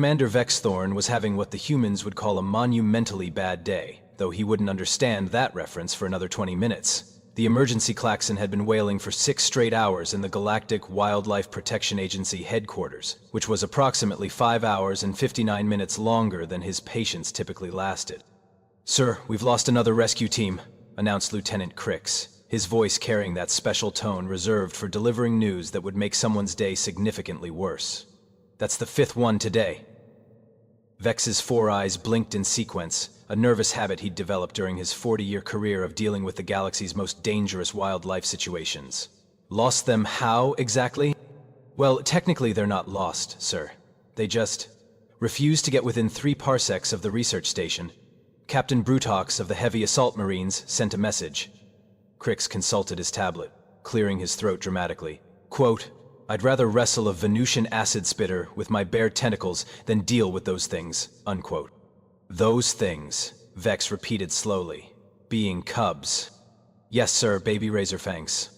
Commander Vex Thorn was having what the humans would call a monumentally bad day, though he wouldn't understand that reference for another 20 minutes. The emergency klaxon had been wailing for 6 straight hours in the Galactic Wildlife Protection Agency headquarters, which was approximately 5 hours and 59 minutes longer than his patience typically lasted. "Sir, we've lost another rescue team," announced Lieutenant Crix, his voice carrying that special tone reserved for delivering news that would make someone's day significantly worse. "That's the 5th one today." Vex's 4 eyes blinked in sequence, a nervous habit he'd developed during his 40-year career of dealing with the galaxy's most dangerous wildlife situations. "Lost them how, exactly?" "Well, technically they're not lost, sir. They just refused to get within 3 parsecs of the research station. Captain Brutox of the Heavy Assault Marines sent a message." Crix consulted his tablet, clearing his throat dramatically. Quote, "I'd rather wrestle a Venusian acid spitter with my bare tentacles than deal with those things," unquote. "Those things," Vex repeated slowly. "Being cubs." "Yes, sir, baby Razorfangs."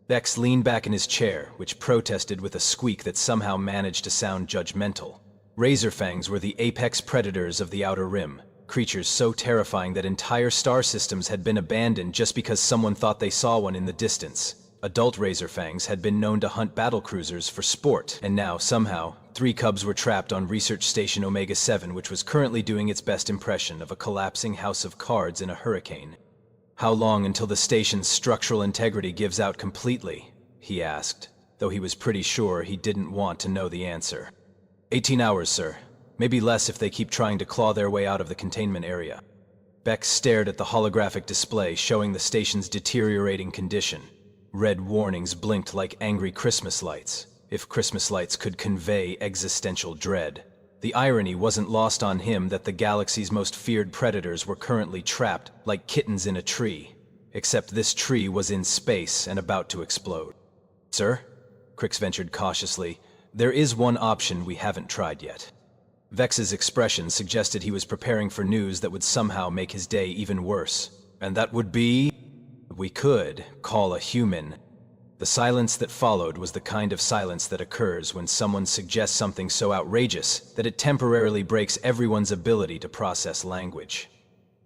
Vex leaned back in his chair, which protested with a squeak that somehow managed to sound judgmental. Razorfangs were the apex predators of the Outer Rim, creatures so terrifying that entire star systems had been abandoned just because someone thought they saw one in the distance. Adult Razorfangs had been known to hunt battlecruisers for sport, and now, somehow, 3 cubs were trapped on Research Station Omega-7, which was currently doing its best impression of a collapsing house of cards in a hurricane. "How long until the station's structural integrity gives out completely?" he asked, though he was pretty sure he didn't want to know the answer. 18 hours, sir. Maybe less if they keep trying to claw their way out of the containment area." Vex stared at the holographic display showing the station's deteriorating condition. Red warnings blinked like angry Christmas lights, if Christmas lights could convey existential dread. The irony wasn't lost on him that the galaxy's most feared predators were currently trapped like kittens in a tree, except this tree was in space and about to explode. "Sir?" Crix ventured cautiously. "There is one option we haven't tried yet." Vex's expression suggested he was preparing for news that would somehow make his day even worse. "And that would be?" "We could call a human." The silence that followed was the kind of silence that occurs when someone suggests something so outrageous that it temporarily breaks everyone's ability to process language.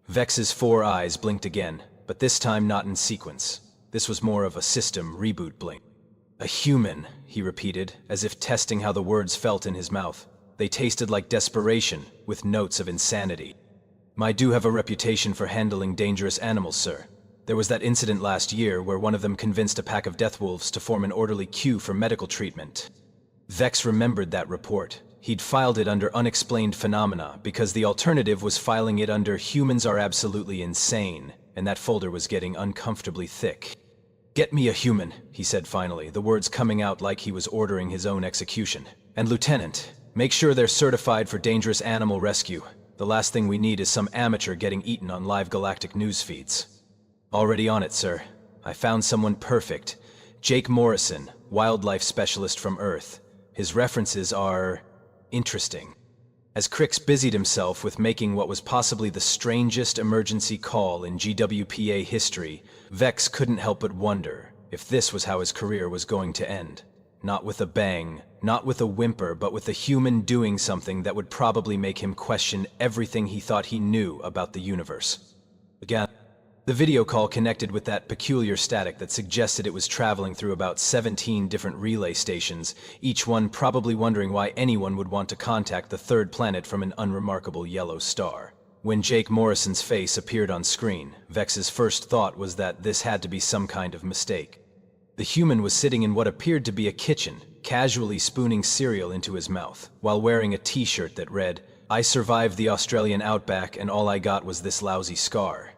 Vex's 4 eyes blinked again, but this time not in sequence. This was more of a system reboot blink. "A human," he repeated, as if testing how the words felt in his mouth. They tasted like desperation, with notes of insanity. "I do have a reputation for handling dangerous animals, sir. There was that incident last year where one of them convinced a pack of death wolves to form an orderly queue for medical treatment." Vex remembered that report. He'd filed it under unexplained phenomena because the alternative was filing it under humans are absolutely insane, and that folder was getting uncomfortably thick. "Get me a human," he said finally, the words coming out like he was ordering his own execution. "And Lieutenant, make sure they're certified for dangerous animal rescue. The last thing we need is some amateur getting eaten on live galactic news feeds." "Already on it, sir. I found someone perfect. Jake Morrison, wildlife specialist from Earth. His references are interesting." As Crix busied himself with making what was possibly the strangest emergency call in GWPA history, Vex couldn't help but wonder if this was how his career was going to end. Not with a bang, not with a whimper, but with a human doing something that would probably make him question everything he thought he knew about the universe. Again, the video call connected with that peculiar static that suggested it was traveling through about 17 different relay stations, each one probably wondering why anyone would want to contact the 3rd planet from an unremarkable yellow star. When Jake Morrison's face appeared on screen, Vex's first thought was that this had to be some kind of mistake. The human was sitting in what appeared to be a kitchen, casually spooning cereal into his mouth, while wearing a t-shirt that read, "I survived the Australian outback and all I got was this lousy scar."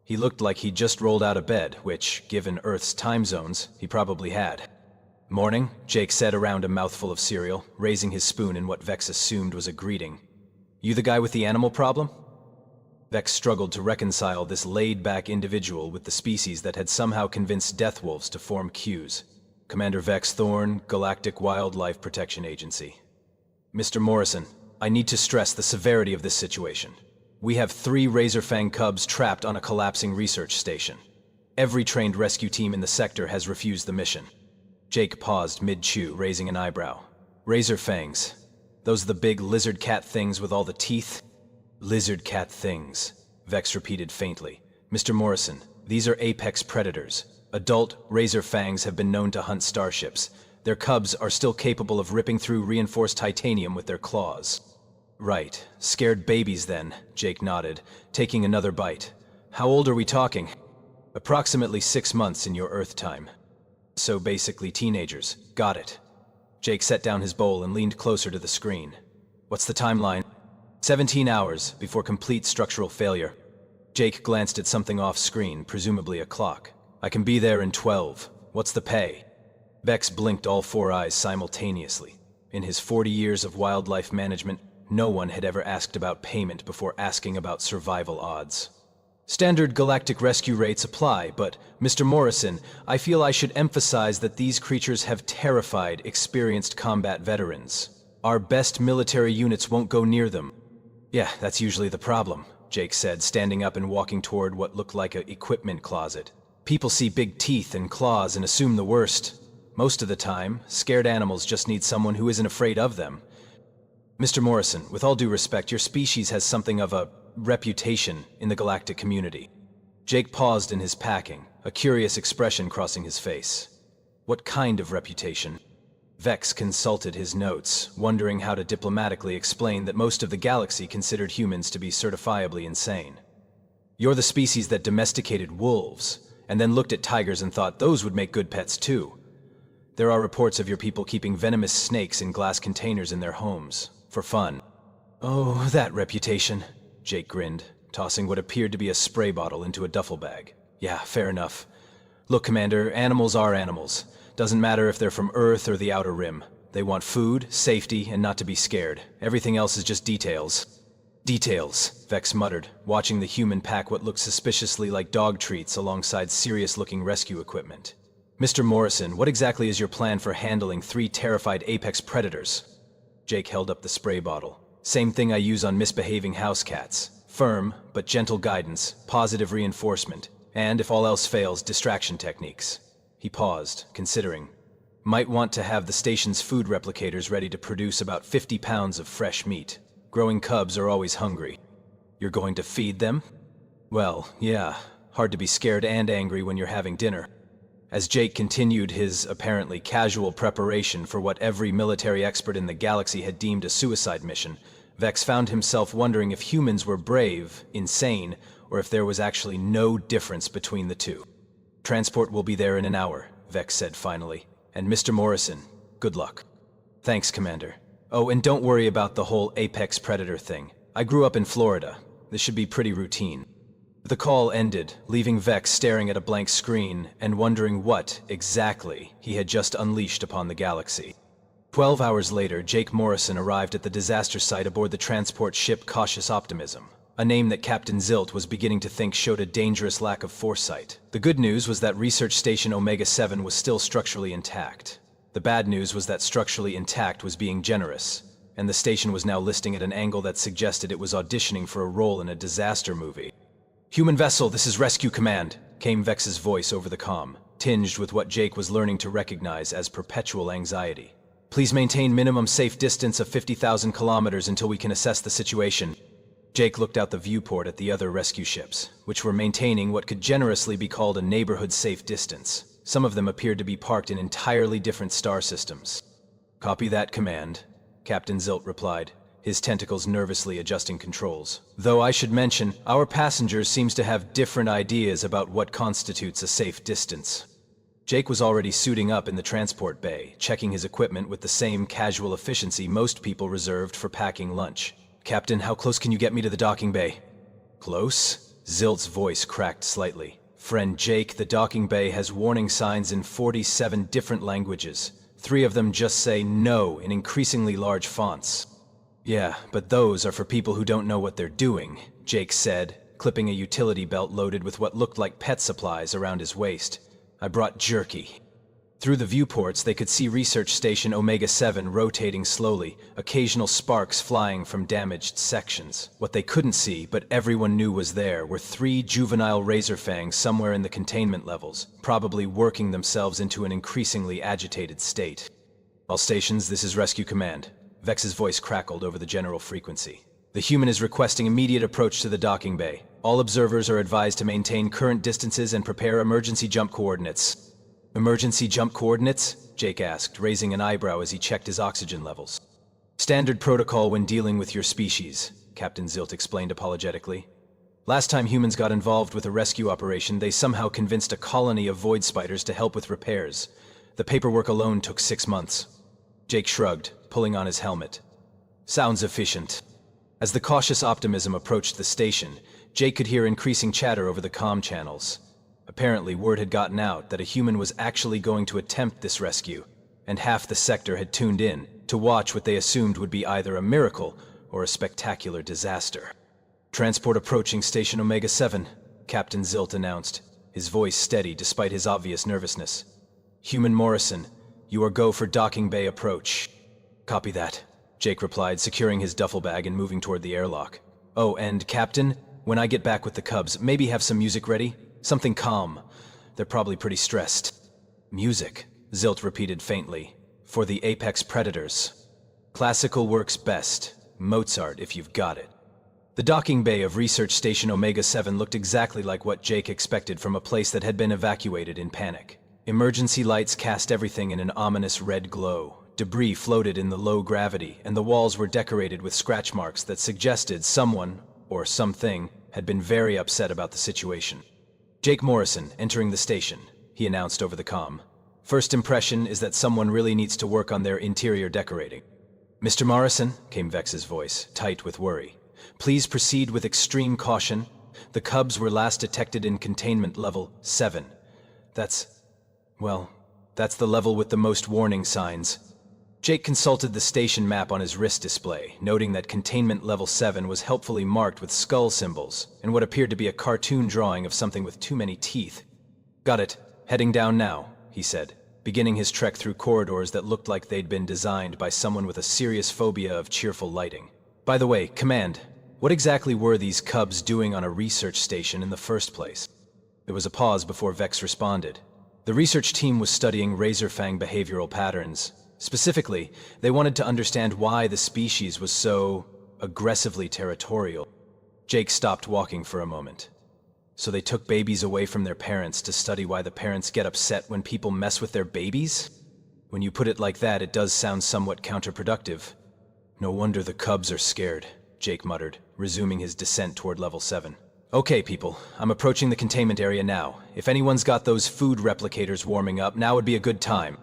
He looked like he'd just rolled out of bed, which, given Earth's time zones, he probably had. "Morning," Jake said around a mouthful of cereal, raising his spoon in what Vex assumed was a greeting. "You the guy with the animal problem?" Vex struggled to reconcile this laid-back individual with the species that had somehow convinced death wolves to form queues. "Commander Vex Thorn, Galactic Wildlife Protection Agency." "Mr. Morrison, I need to stress the severity of this situation. We have 3 Razorfang cubs trapped on a collapsing research station. Every trained rescue team in the sector has refused the mission." Jake paused mid-chew, raising an eyebrow. "Razorfangs. Those are the big lizard cat things with all the teeth? Lizard cat things, Vex repeated faintly. Mr. Morrison, these are apex predators. Adult razor fangs have been known to hunt starships. Their cubs are still capable of ripping through reinforced titanium with their claws. Right. Scared babies then, Jake nodded, taking another bite. How old are we talking? Approximately 6 months in your Earth time. So basically teenagers. Got it. Jake set down his bowl and leaned closer to the screen. What's the timeline? 17 hours before complete structural failure. Jake glanced at something off-screen, presumably a clock. I can be there in 12. What's the pay? Vex blinked all 4 eyes simultaneously. In his 40 years of wildlife management, no one had ever asked about payment before asking about survival odds. Standard galactic rescue rates apply, but, Mr. Morrison, I feel I should emphasize that these creatures have terrified, experienced combat veterans. Our best military units won't go near them. Yeah, that's usually the problem, Jake said, standing up and walking toward what looked like an equipment closet. People see big teeth and claws and assume the worst. Most of the time, scared animals just need someone who isn't afraid of them. Mr. Morrison, with all due respect, your species has something of a reputation in the galactic community. Jake paused in his packing, a curious expression crossing his face. What kind of reputation? Vex consulted his notes, wondering how to diplomatically explain that most of the galaxy considered humans to be certifiably insane. You're the species that domesticated wolves, and then looked at tigers and thought those would make good pets too. There are reports of your people keeping venomous snakes in glass containers in their homes, for fun. Oh, that reputation, Jake grinned, tossing what appeared to be a spray bottle into a duffel bag. Yeah, fair enough. Look, Commander, animals are animals. Doesn't matter if they're from Earth or the Outer Rim. They want food, safety, and not to be scared. Everything else is just details. Details, Vex muttered, watching the human pack what looked suspiciously like dog treats alongside serious-looking rescue equipment. Mr. Morrison, what exactly is your plan for handling 3 terrified apex predators? Jake held up the spray bottle. Same thing I use on misbehaving house cats. Firm, but gentle guidance, positive reinforcement, and if all else fails, distraction techniques. He paused, considering. Might want to have the station's food replicators ready to produce about 50 pounds of fresh meat. Growing cubs are always hungry. You're going to feed them? Well, yeah. Hard to be scared and angry when you're having dinner. As Jake continued his apparently casual preparation for what every military expert in the galaxy had deemed a suicide mission, Vex found himself wondering if humans were brave, insane, or if there was actually no difference between the two. Transport will be there in an hour, Vex said finally. And Mr. Morrison, good luck. Thanks, Commander. Oh, and don't worry about the whole apex predator thing. I grew up in Florida. This should be pretty routine. The call ended, leaving Vex staring at a blank screen and wondering what, exactly, he had just unleashed upon the galaxy. 12 hours later, Jake Morrison arrived at the disaster site aboard the transport ship Cautious Optimism, a name that Captain Zilt was beginning to think showed a dangerous lack of foresight. The good news was that Research Station Omega-7 was still structurally intact. The bad news was that structurally intact was being generous, and the station was now listing at an angle that suggested it was auditioning for a role in a disaster movie. "Human vessel, this is Rescue Command," came Vex's voice over the comm, tinged with what Jake was learning to recognize as perpetual anxiety. "Please maintain minimum safe distance of 50,000 kilometers until we can assess the situation." Jake looked out the viewport at the other rescue ships, which were maintaining what could generously be called a neighborhood-safe distance. Some of them appeared to be parked in entirely different star systems. "Copy that, Command," Captain Zilt replied, his tentacles nervously adjusting controls. "Though I should mention, our passengers seems to have different ideas about what constitutes a safe distance." Jake was already suiting up in the transport bay, checking his equipment with the same casual efficiency most people reserved for packing lunch. "Captain, how close can you get me to the docking bay?" "Close?" Zilt's voice cracked slightly. "Friend Jake, the docking bay has warning signs in 47 different languages. 3 of them just say no in increasingly large fonts." "Yeah, but those are for people who don't know what they're doing," Jake said, clipping a utility belt loaded with what looked like pet supplies around his waist. "I brought jerky." Through the viewports, they could see Research Station Omega-7 rotating slowly, occasional sparks flying from damaged sections. What they couldn't see, but everyone knew was there, were 3 juvenile razorfangs somewhere in the containment levels, probably working themselves into an increasingly agitated state. "All stations, this is Rescue Command." Vex's voice crackled over the general frequency. The human is requesting immediate approach to the docking bay. All observers are advised to maintain current distances and prepare emergency jump coordinates. Emergency jump coordinates? Jake asked, raising an eyebrow as he checked his oxygen levels. Standard protocol when dealing with your species, Captain Zilt explained apologetically. Last time humans got involved with a rescue operation, they somehow convinced a colony of void spiders to help with repairs. The paperwork alone took 6 months. Jake shrugged, pulling on his helmet. Sounds efficient. As the cautious optimism approached the station, Jake could hear increasing chatter over the comm channels. Apparently, word had gotten out that a human was actually going to attempt this rescue, and half the sector had tuned in to watch what they assumed would be either a miracle or a spectacular disaster. Transport approaching Station Omega-7, Captain Zilt announced, his voice steady despite his obvious nervousness. Human Morrison, you are go for docking bay approach. Copy that, Jake replied, securing his duffel bag and moving toward the airlock. Oh, and Captain, when I get back with the Cubs, maybe have some music ready? Something calm. They're probably pretty stressed. Music, Zilt repeated faintly. For the apex predators. Classical works best. Mozart, if you've got it. The docking bay of Research Station Omega-7 looked exactly like what Jake expected from a place that had been evacuated in panic. Emergency lights cast everything in an ominous red glow. Debris floated in the low gravity, and the walls were decorated with scratch marks that suggested someone, or something, had been very upset about the situation. Jake Morrison, entering the station, he announced over the comm. First impression is that someone really needs to work on their interior decorating. Mr. Morrison, came Vex's voice, tight with worry. Please proceed with extreme caution. The Cubs were last detected in containment level 7. That's the level with the most warning signs. Jake consulted the station map on his wrist display, noting that containment level 7 was helpfully marked with skull symbols and what appeared to be a cartoon drawing of something with too many teeth. Got it. Heading down now, he said, beginning his trek through corridors that looked like they'd been designed by someone with a serious phobia of cheerful lighting. By the way, Command, what exactly were these Cubs doing on a research station in the first place? There was a pause before Vex responded. The research team was studying Razorfang behavioral patterns. Specifically, they wanted to understand why the species was so aggressively territorial. Jake stopped walking for a moment. So they took babies away from their parents to study why the parents get upset when people mess with their babies? When you put it like that, it does sound somewhat counterproductive. No wonder the Cubs are scared, Jake muttered, resuming his descent toward level 7. Okay, people, I'm approaching the containment area now. If anyone's got those food replicators warming up, now would be a good time.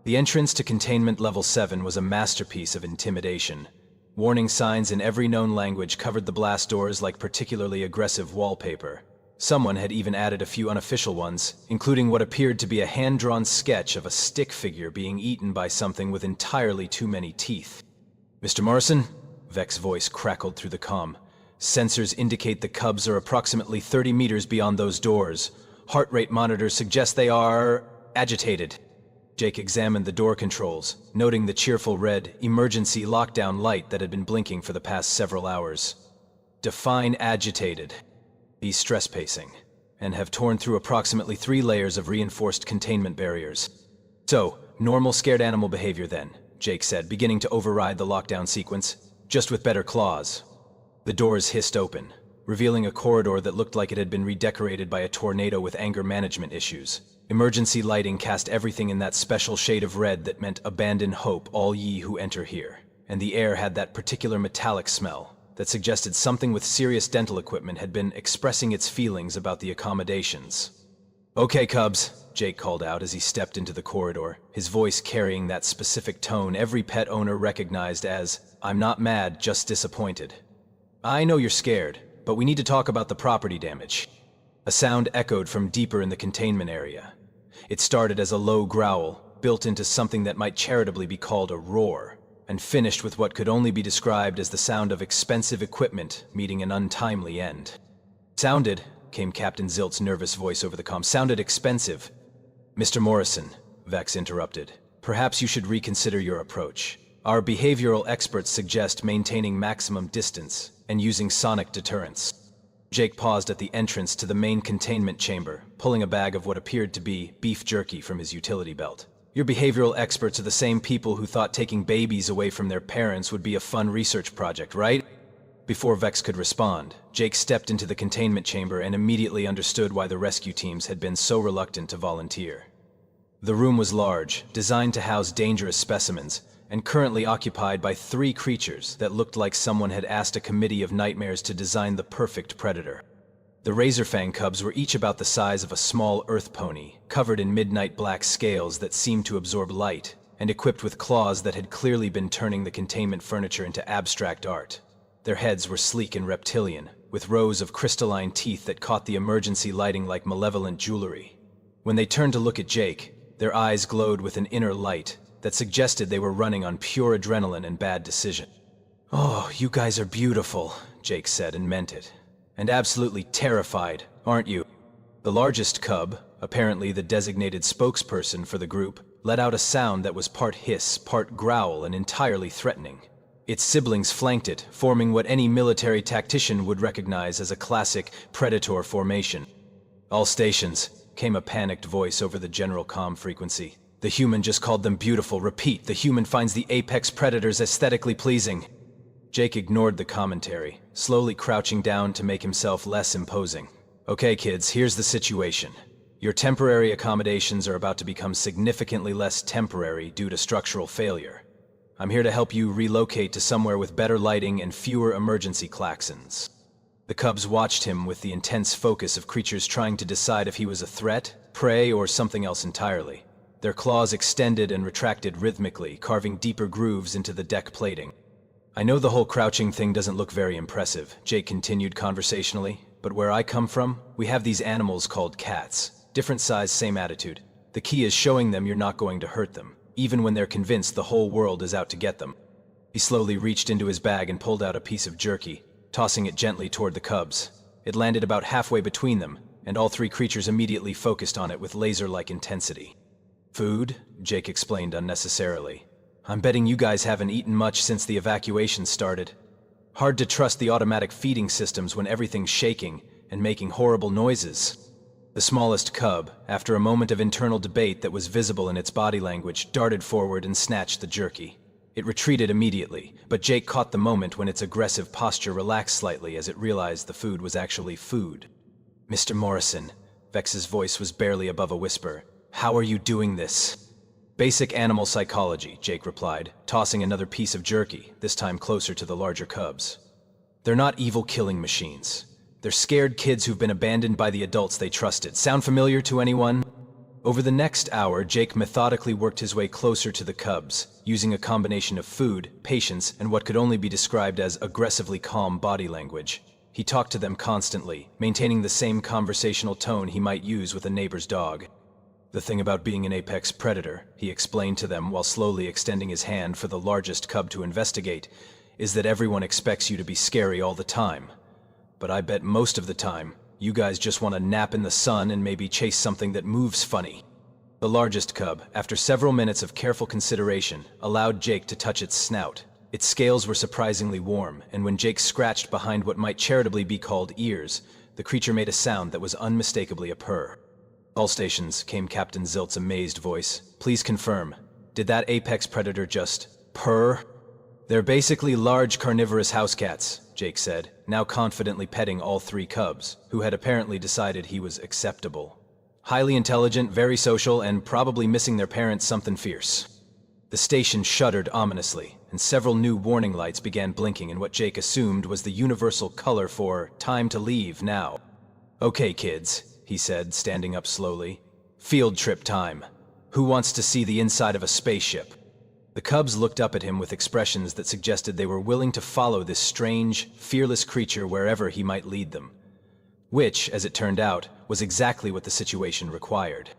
The entrance to containment level 7 was a masterpiece of intimidation. Warning signs in every known language covered the blast doors like particularly aggressive wallpaper. Someone had even added a few unofficial ones, including what appeared to be a hand-drawn sketch of a stick figure being eaten by something with entirely too many teeth. Mr. Morrison? Vex's voice crackled through the comm. Sensors indicate the Cubs are approximately 30 meters beyond those doors. Heart rate monitors suggest they are agitated. Jake examined the door controls, noting the cheerful red emergency lockdown light that had been blinking for the past several hours. Define agitated. He's stress pacing, and have torn through approximately 3 layers of reinforced containment barriers. So, normal scared animal behavior then, Jake said, beginning to override the lockdown sequence, just with better claws. The doors hissed open, revealing a corridor that looked like it had been redecorated by a tornado with anger management issues. Emergency lighting cast everything in that special shade of red that meant abandon hope all ye who enter here. And the air had that particular metallic smell that suggested something with serious dental equipment had been expressing its feelings about the accommodations. Okay, Cubs, Jake called out as he stepped into the corridor, his voice carrying that specific tone every pet owner recognized as, I'm not mad, just disappointed. I know you're scared, but we need to talk about the property damage. A sound echoed from deeper in the containment area. It started as a low growl, built into something that might charitably be called a roar, and finished with what could only be described as the sound of expensive equipment meeting an untimely end. Sounded, came Captain Zilt's nervous voice over the comm, sounded expensive. Mr. Morrison, Vex interrupted, perhaps you should reconsider your approach. Our behavioral experts suggest maintaining maximum distance and using sonic deterrence. Jake paused at the entrance to the main containment chamber, pulling a bag of what appeared to be beef jerky from his utility belt. Your behavioral experts are the same people who thought taking babies away from their parents would be a fun research project, right? Before Vex could respond, Jake stepped into the containment chamber and immediately understood why the rescue teams had been so reluctant to volunteer. The room was large, designed to house dangerous specimens, and currently occupied by 3 creatures that looked like someone had asked a committee of nightmares to design the perfect predator. The Razorfang cubs were each about the size of a small earth pony, covered in midnight black scales that seemed to absorb light, and equipped with claws that had clearly been turning the containment furniture into abstract art. Their heads were sleek and reptilian, with rows of crystalline teeth that caught the emergency lighting like malevolent jewelry. When they turned to look at Jake, their eyes glowed with an inner light that suggested they were running on pure adrenaline and bad decision. "Oh, you guys are beautiful," Jake said and meant it. "And absolutely terrified, aren't you?" The largest cub, apparently the designated spokesperson for the group, let out a sound that was part hiss, part growl, and entirely threatening. Its siblings flanked it, forming what any military tactician would recognize as a classic predator formation. "All stations," came a panicked voice over the general comm frequency. "The human just called them beautiful. Repeat, the human finds the apex predators aesthetically pleasing." Jake ignored the commentary, slowly crouching down to make himself less imposing. "Okay, kids, here's the situation. Your temporary accommodations are about to become significantly less temporary due to structural failure. I'm here to help you relocate to somewhere with better lighting and fewer emergency klaxons." The cubs watched him with the intense focus of creatures trying to decide if he was a threat, prey, or something else entirely. Their claws extended and retracted rhythmically, carving deeper grooves into the deck plating. "I know the whole crouching thing doesn't look very impressive," Jake continued conversationally, "but where I come from, we have these animals called cats. Different size, same attitude. The key is showing them you're not going to hurt them, even when they're convinced the whole world is out to get them." He slowly reached into his bag and pulled out a piece of jerky, tossing it gently toward the cubs. It landed about halfway between them, and all 3 creatures immediately focused on it with laser-like intensity. "Food?" Jake explained unnecessarily. "I'm betting you guys haven't eaten much since the evacuation started. Hard to trust the automatic feeding systems when everything's shaking and making horrible noises." The smallest cub, after a moment of internal debate that was visible in its body language, darted forward and snatched the jerky. It retreated immediately, but Jake caught the moment when its aggressive posture relaxed slightly as it realized the food was actually food. "Mr. Morrison," Vex's voice was barely above a whisper, "how are you doing this?" "Basic animal psychology," Jake replied, tossing another piece of jerky, this time closer to the larger cubs. "They're not evil killing machines. They're scared kids who've been abandoned by the adults they trusted. Sound familiar to anyone?" Over the next hour, Jake methodically worked his way closer to the cubs, using a combination of food, patience, and what could only be described as aggressively calm body language. He talked to them constantly, maintaining the same conversational tone he might use with a neighbor's dog. "The thing about being an apex predator," he explained to them while slowly extending his hand for the largest cub to investigate, "is that everyone expects you to be scary all the time. But I bet most of the time, you guys just want to nap in the sun and maybe chase something that moves funny." The largest cub, after several minutes of careful consideration, allowed Jake to touch its snout. Its scales were surprisingly warm, and when Jake scratched behind what might charitably be called ears, the creature made a sound that was unmistakably a purr. "All stations," came Captain Zilt's amazed voice. "Please confirm. Did that apex predator just purr?" "They're basically large carnivorous house cats," Jake said, now confidently petting all 3 cubs, who had apparently decided he was acceptable. "Highly intelligent, very social, and probably missing their parents something fierce." The station shuddered ominously, and several new warning lights began blinking in what Jake assumed was the universal color for "time to leave now." "Okay, kids," he said, standing up slowly. "Field trip time. Who wants to see the inside of a spaceship?" The cubs looked up at him with expressions that suggested they were willing to follow this strange, fearless creature wherever he might lead them. Which, as it turned out, was exactly what the situation required.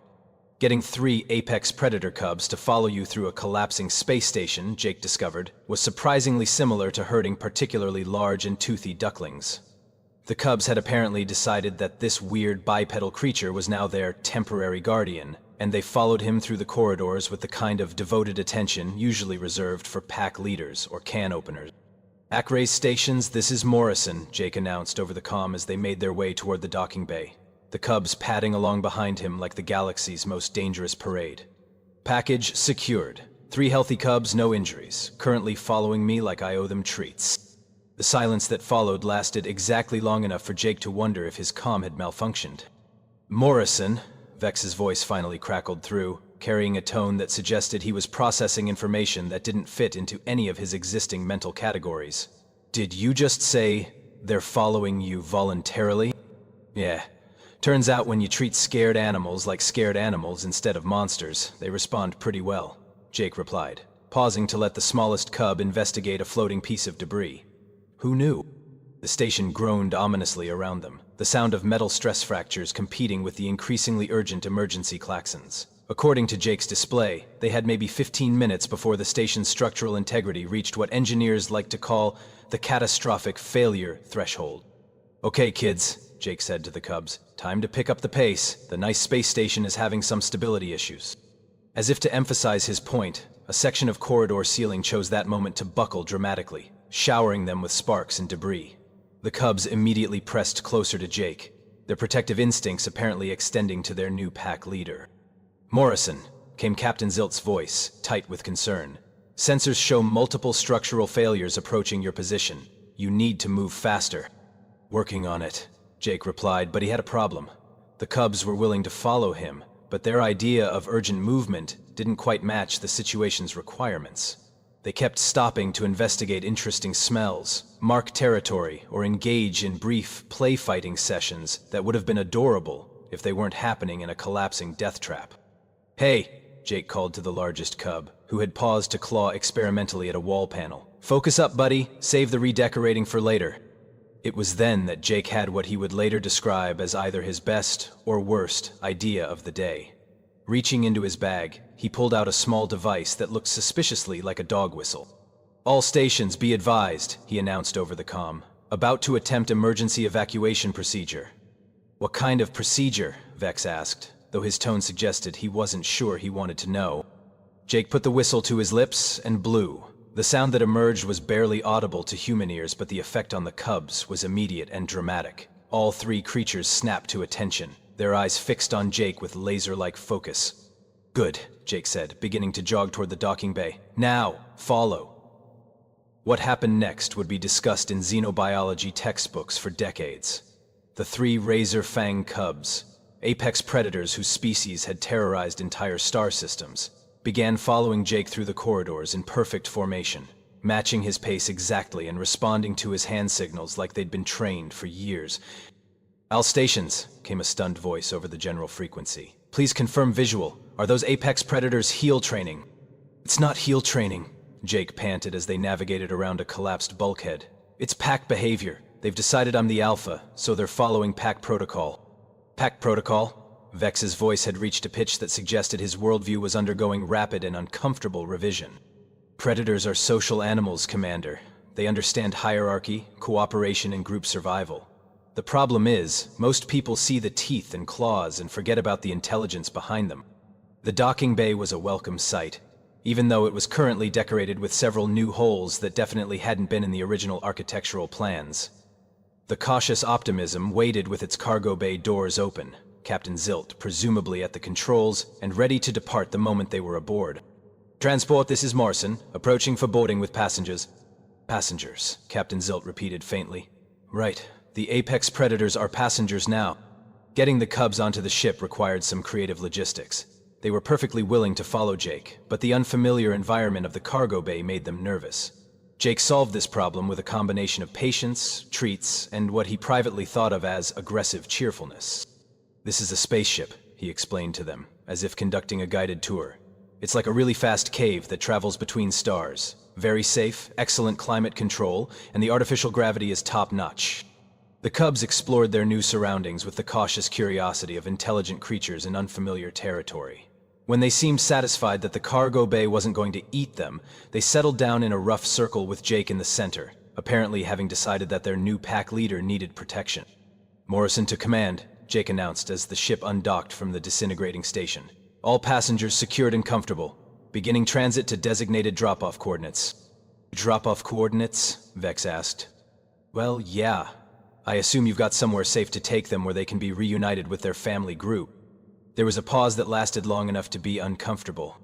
Getting 3 apex predator cubs to follow you through a collapsing space station, Jake discovered, was surprisingly similar to herding particularly large and toothy ducklings. The cubs had apparently decided that this weird bipedal creature was now their temporary guardian, and they followed him through the corridors with the kind of devoted attention usually reserved for pack leaders or can openers. "Acraze stations, this is Morrison," Jake announced over the comm as they made their way toward the docking bay, the cubs padding along behind him like the galaxy's most dangerous parade. Package secured. 3 healthy cubs, no injuries, currently following me like I owe them treats. The silence that followed lasted exactly long enough for Jake to wonder if his comm had malfunctioned. Morrison, Vex's voice finally crackled through, carrying a tone that suggested he was processing information that didn't fit into any of his existing mental categories. Did you just say they're following you voluntarily? Yeah. Turns out when you treat scared animals like scared animals instead of monsters, they respond pretty well, Jake replied, pausing to let the smallest cub investigate a floating piece of debris. Who knew? The station groaned ominously around them, the sound of metal stress fractures competing with the increasingly urgent emergency klaxons. According to Jake's display, they had maybe 15 minutes before the station's structural integrity reached what engineers like to call the catastrophic failure threshold. Okay, kids, Jake said to the cubs, time to pick up the pace. The nice space station is having some stability issues. As if to emphasize his point, a section of corridor ceiling chose that moment to buckle dramatically, showering them with sparks and debris. The cubs immediately pressed closer to Jake, their protective instincts apparently extending to their new pack leader. Morrison, came Captain Zilt's voice, tight with concern. Sensors show multiple structural failures approaching your position. You need to move faster. Working on it, Jake replied, but he had a problem. The cubs were willing to follow him, but their idea of urgent movement didn't quite match the situation's requirements. They kept stopping to investigate interesting smells, mark territory, or engage in brief play-fighting sessions that would have been adorable if they weren't happening in a collapsing death trap. Hey, Jake called to the largest cub, who had paused to claw experimentally at a wall panel. Focus up, buddy. Save the redecorating for later. It was then that Jake had what he would later describe as either his best or worst idea of the day. Reaching into his bag, he pulled out a small device that looked suspiciously like a dog whistle. All stations be advised, he announced over the comm. About to attempt emergency evacuation procedure. What kind of procedure? Vex asked, though his tone suggested he wasn't sure he wanted to know. Jake put the whistle to his lips and blew. The sound that emerged was barely audible to human ears, but the effect on the cubs was immediate and dramatic. All 3 creatures snapped to attention, their eyes fixed on Jake with laser-like focus. Good, Jake said, beginning to jog toward the docking bay. Now, follow. What happened next would be discussed in xenobiology textbooks for decades. The 3 razor-fang cubs, apex predators whose species had terrorized entire star systems, began following Jake through the corridors in perfect formation, matching his pace exactly and responding to his hand signals like they'd been trained for years. All stations, came a stunned voice over the general frequency. Please confirm visual. Are those apex predators heel training? It's not heel training, Jake panted as they navigated around a collapsed bulkhead. It's pack behavior. They've decided I'm the alpha, so they're following pack protocol. Pack protocol? Vex's voice had reached a pitch that suggested his worldview was undergoing rapid and uncomfortable revision. Predators are social animals, Commander. They understand hierarchy, cooperation, and group survival. The problem is, most people see the teeth and claws and forget about the intelligence behind them. The docking bay was a welcome sight, even though it was currently decorated with several new holes that definitely hadn't been in the original architectural plans. The cautious optimism waited with its cargo bay doors open, Captain Zilt presumably at the controls and ready to depart the moment they were aboard. Transport, this is Morrison, approaching for boarding with passengers. Passengers, Captain Zilt repeated faintly. Right, the apex predators are passengers now. Getting the cubs onto the ship required some creative logistics. They were perfectly willing to follow Jake, but the unfamiliar environment of the cargo bay made them nervous. Jake solved this problem with a combination of patience, treats, and what he privately thought of as aggressive cheerfulness. This is a spaceship, he explained to them, as if conducting a guided tour. It's like a really fast cave that travels between stars. Very safe, excellent climate control, and the artificial gravity is top-notch. The cubs explored their new surroundings with the cautious curiosity of intelligent creatures in unfamiliar territory. When they seemed satisfied that the cargo bay wasn't going to eat them, they settled down in a rough circle with Jake in the center, apparently having decided that their new pack leader needed protection. Morrison to command, Jake announced as the ship undocked from the disintegrating station. All passengers secured and comfortable. Beginning transit to designated drop-off coordinates. Drop-off coordinates? Vex asked. Well, yeah. I assume you've got somewhere safe to take them where they can be reunited with their family group. There was a pause that lasted long enough to be uncomfortable.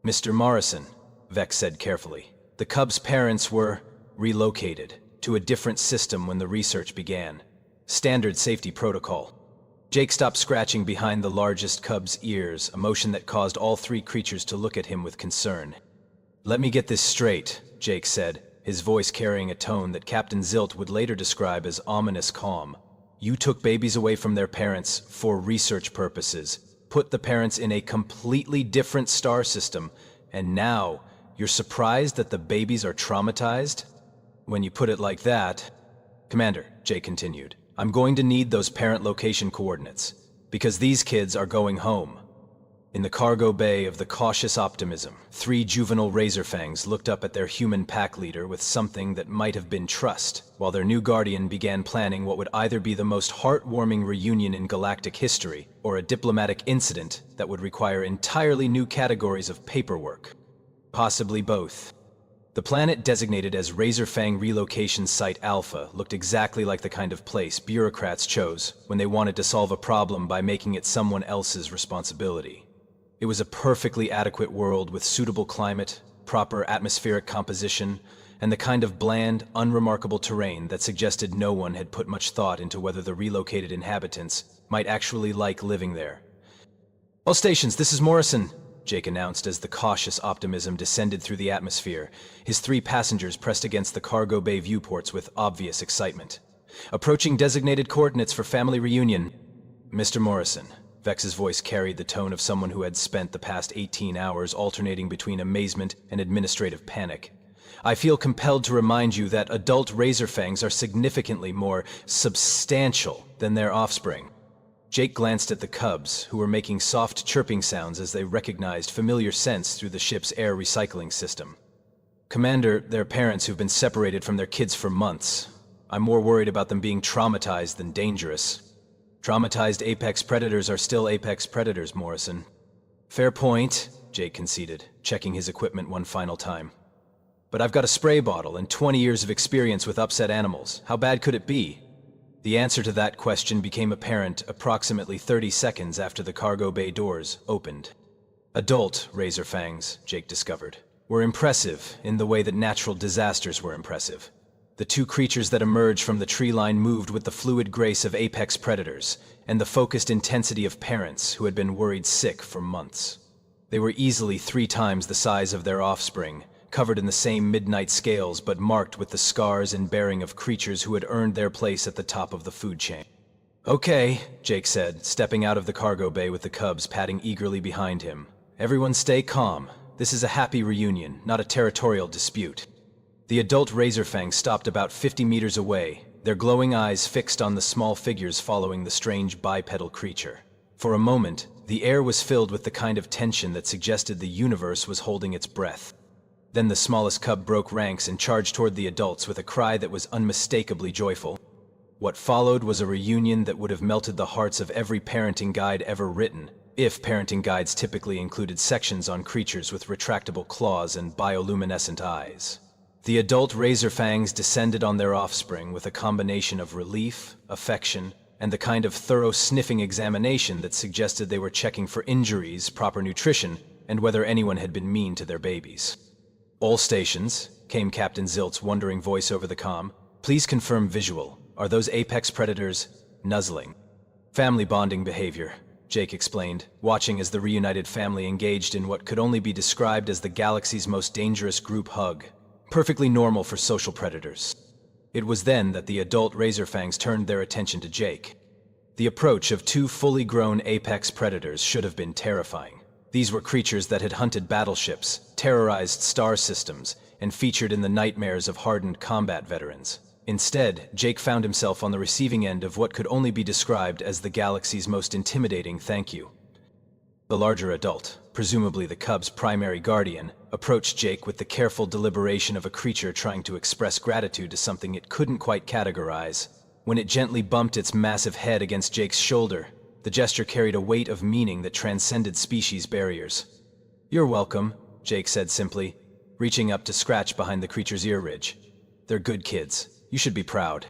Mr. Morrison, Vex said carefully, the cub's parents were relocated to a different system when the research began. Standard safety protocol. Jake stopped scratching behind the largest cub's ears, a motion that caused all three creatures to look at him with concern. Let me get this straight, Jake said, his voice carrying a tone that Captain Zilt would later describe as ominous calm. You took babies away from their parents for research purposes, put the parents in a completely different star system, and now you're surprised that the babies are traumatized? When you put it like that... Commander, Jake continued, I'm going to need those parent location coordinates, because these kids are going home. In the cargo bay of the Cautious Optimism, three juvenile Razorfangs looked up at their human pack leader with something that might have been trust, while their new guardian began planning what would either be the most heartwarming reunion in galactic history, or a diplomatic incident that would require entirely new categories of paperwork. Possibly both. The planet designated as Razorfang Relocation Site Alpha looked exactly like the kind of place bureaucrats chose when they wanted to solve a problem by making it someone else's responsibility. It was a perfectly adequate world with suitable climate, proper atmospheric composition, and the kind of bland, unremarkable terrain that suggested no one had put much thought into whether the relocated inhabitants might actually like living there. All stations, this is Morrison, Jake announced as the Cautious Optimism descended through the atmosphere, his three passengers pressed against the cargo bay viewports with obvious excitement. Approaching designated coordinates for family reunion. Mr. Morrison. Vex's voice carried the tone of someone who had spent the past 18 hours alternating between amazement and administrative panic. I feel compelled to remind you that adult Razorfangs are significantly more substantial than their offspring. Jake glanced at the cubs, who were making soft chirping sounds as they recognized familiar scents through the ship's air recycling system. Commander, they're parents who've been separated from their kids for months. I'm more worried about them being traumatized than dangerous. Traumatized apex predators are still apex predators, Morrison. Fair point, Jake conceded, checking his equipment one final time. But I've got a spray bottle and 20 years of experience with upset animals. How bad could it be? The answer to that question became apparent approximately 30 seconds after the cargo bay doors opened. Adult Razorfangs, Jake discovered, were impressive in the way that natural disasters were impressive. The two creatures that emerged from the tree line moved with the fluid grace of apex predators and the focused intensity of parents who had been worried sick for months. They were easily 3 times the size of their offspring, covered in the same midnight scales but marked with the scars and bearing of creatures who had earned their place at the top of the food chain. Okay, Jake said, stepping out of the cargo bay with the cubs padding eagerly behind him. Everyone stay calm. This is a happy reunion, not a territorial dispute. The adult Razorfang stopped about 50 meters away, their glowing eyes fixed on the small figures following the strange bipedal creature. For a moment, the air was filled with the kind of tension that suggested the universe was holding its breath. Then the smallest cub broke ranks and charged toward the adults with a cry that was unmistakably joyful. What followed was a reunion that would have melted the hearts of every parenting guide ever written, if parenting guides typically included sections on creatures with retractable claws and bioluminescent eyes. The adult Razorfangs descended on their offspring with a combination of relief, affection, and the kind of thorough sniffing examination that suggested they were checking for injuries, proper nutrition, and whether anyone had been mean to their babies. All stations, came Captain Zilt's wondering voice over the comm. Please confirm visual. Are those apex predators nuzzling? Family bonding behavior, Jake explained, watching as the reunited family engaged in what could only be described as the galaxy's most dangerous group hug. Perfectly normal for social predators. It was then that the adult Razorfangs turned their attention to Jake. The approach of 2 fully grown apex predators should have been terrifying. These were creatures that had hunted battleships, terrorized star systems, and featured in the nightmares of hardened combat veterans. Instead, Jake found himself on the receiving end of what could only be described as the galaxy's most intimidating thank you. The larger adult, presumably the cub's primary guardian, approached Jake with the careful deliberation of a creature trying to express gratitude to something it couldn't quite categorize. When it gently bumped its massive head against Jake's shoulder, the gesture carried a weight of meaning that transcended species barriers. "You're welcome," Jake said simply, reaching up to scratch behind the creature's ear ridge. "They're good kids. You should be proud."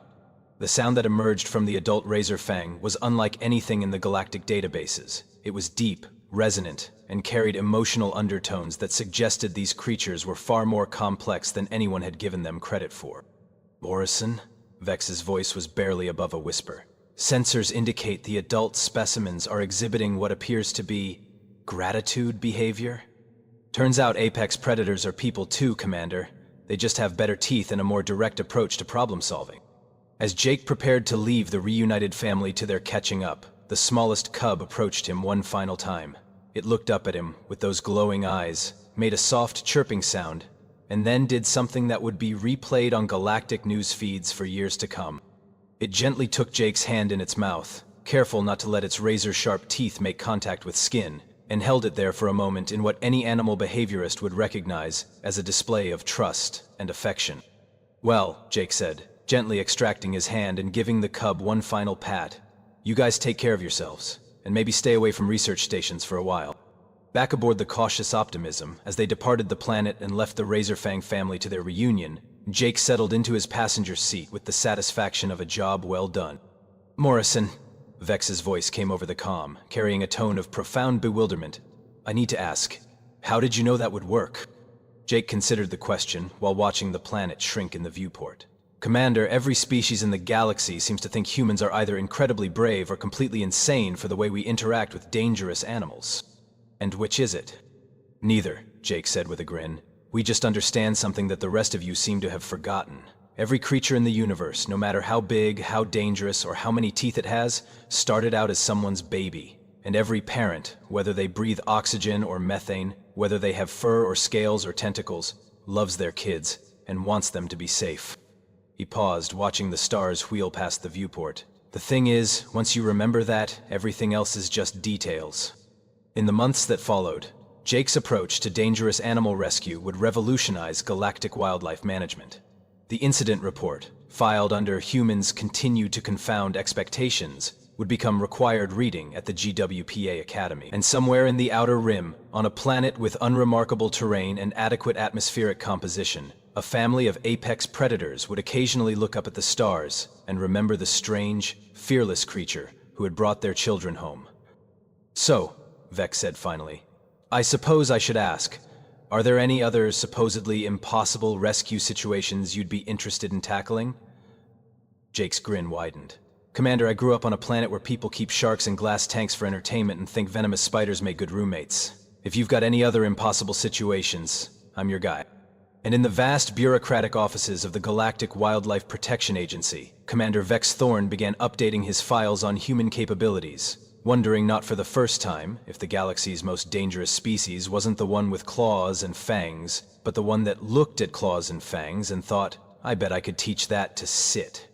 The sound that emerged from the adult Razorfang was unlike anything in the galactic databases. It was deep, resonant, and carried emotional undertones that suggested these creatures were far more complex than anyone had given them credit for. Morrison? Vex's voice was barely above a whisper. Sensors indicate the adult specimens are exhibiting what appears to be gratitude behavior. Turns out apex predators are people too, Commander. They just have better teeth and a more direct approach to problem solving. As Jake prepared to leave the reunited family to their catching up, the smallest cub approached him one final time. It looked up at him with those glowing eyes, made a soft chirping sound, and then did something that would be replayed on galactic news feeds for years to come. It gently took Jake's hand in its mouth, careful not to let its razor-sharp teeth make contact with skin, and held it there for a moment in what any animal behaviorist would recognize as a display of trust and affection. "Well," Jake said, gently extracting his hand and giving the cub one final pat, "you guys take care of yourselves, and maybe stay away from research stations for a while." Back aboard the cautious Optimism, as they departed the planet and left the Razorfang family to their reunion, Jake settled into his passenger seat with the satisfaction of a job well done. "Morrison," Vex's voice came over the comm, carrying a tone of profound bewilderment. "I need to ask, how did you know that would work?" Jake considered the question while watching the planet shrink in the viewport. "Commander, every species in the galaxy seems to think humans are either incredibly brave or completely insane for the way we interact with dangerous animals. And which is it?" "Neither," Jake said with a grin. "We just understand something that the rest of you seem to have forgotten. Every creature in the universe, no matter how big, how dangerous, or how many teeth it has, started out as someone's baby. And every parent, whether they breathe oxygen or methane, whether they have fur or scales or tentacles, loves their kids and wants them to be safe." He paused, watching the stars wheel past the viewport. "The thing is, once you remember that, everything else is just details." In the months that followed, Jake's approach to dangerous animal rescue would revolutionize galactic wildlife management. The incident report, filed under Humans Continue to Confound Expectations, would become required reading at the GWPA Academy. And somewhere in the Outer Rim, on a planet with unremarkable terrain and adequate atmospheric composition, a family of apex predators would occasionally look up at the stars and remember the strange, fearless creature who had brought their children home. "So," Vex said finally, "I suppose I should ask, are there any other supposedly impossible rescue situations you'd be interested in tackling?" Jake's grin widened. "Commander, I grew up on a planet where people keep sharks in glass tanks for entertainment and think venomous spiders make good roommates. If you've got any other impossible situations, I'm your guy." And in the vast bureaucratic offices of the Galactic Wildlife Protection Agency, Commander Vex Thorne began updating his files on human capabilities, wondering not for the first time if the galaxy's most dangerous species wasn't the one with claws and fangs, but the one that looked at claws and fangs and thought, "I bet I could teach that to sit."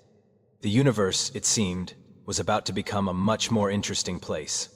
The universe, it seemed, was about to become a much more interesting place.